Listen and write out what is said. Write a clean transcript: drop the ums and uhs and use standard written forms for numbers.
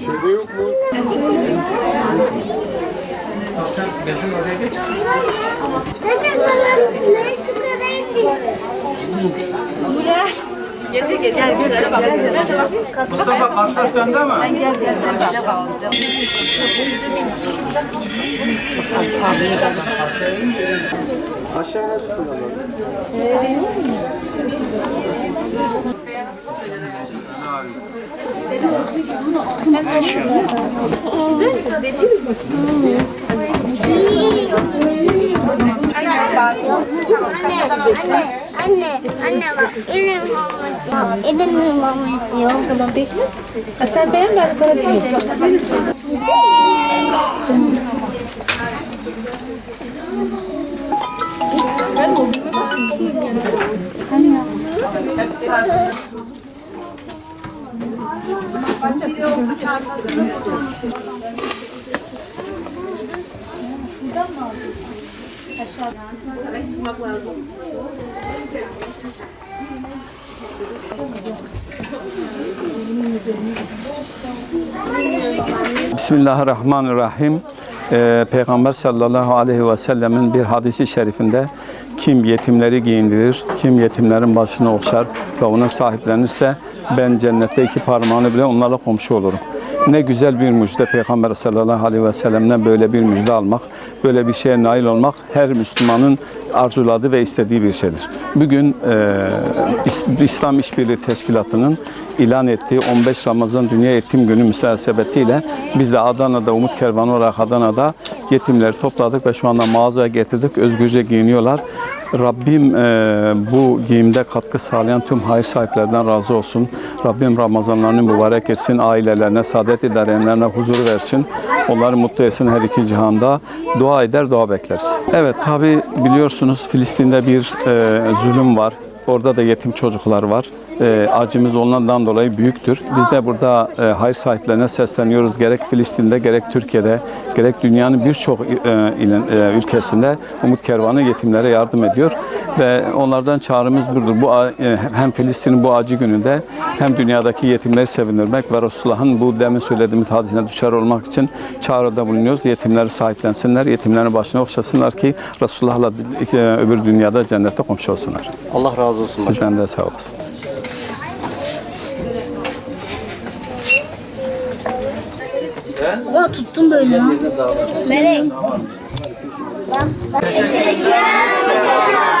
Şurada yok mu? Bezin oraya geç. Gezi gel bir şöyle bak. Nerede bakayım? Mustafa kartlar sende mi? Sen gel sen bak. Aşağı neredesin ama? Anne bak elim maması yok. Tamam bekle. Sen beğen ben sana diyeyim. Bismillahirrahmanirrahim. Peygamber sallallahu aleyhi ve sellemin bir hadisi şerifinde kim yetimleri giyindirir, kim yetimlerin başını okşar ve ona sahiplenirse ben cennette iki parmağını bile onlarla komşu olurum. Ne güzel bir müjde Peygamber sallallahu aleyhi ve sellem'den böyle bir müjde almak, böyle bir şeye nail olmak her Müslümanın arzuladığı ve istediği bir şeydir. Bugün İslam İşbirliği Teşkilatı'nın ilan ettiği 15 Ramazan Dünya Yetim Günü münasebetiyle biz de Adana'da, Umut Kervanı olarak Adana'da yetimleri topladık ve şu anda mağazaya getirdik. Özgürce giyiniyorlar. Rabbim bu giyimde katkı sağlayan tüm hayır sahiplerinden razı olsun. Rabbim Ramazanlarını mübarek etsin, ailelerine, saadet idarelerine huzur versin. Onları mutlu etsin her iki cihanda. Dua eder, dua bekleriz. Evet, tabi biliyorsunuz Filistin'de bir zulüm var. Orada da yetim çocuklar var. Acımız onlardan dolayı büyüktür. Biz de burada hayır sahiplerine sesleniyoruz. Gerek Filistin'de, gerek Türkiye'de, gerek dünyanın birçok ülkesinde Umut Kervanı yetimlere yardım ediyor. Ve onlardan çağrımız budur. Hem Filistin'in bu acı gününde hem dünyadaki yetimleri sevindirmek ve Resulullah'ın bu demin söylediğimiz hadisine düşer olmak için çağrıda bulunuyoruz. Yetimleri sahiplensinler, yetimlerin başına okşasınlar ki Resulullah'la öbür dünyada cennette komşu olsunlar. Allah razı olsun. Sizden de sağ olasın. Ya tuttum böyle. Melek. Teşekkür ederim.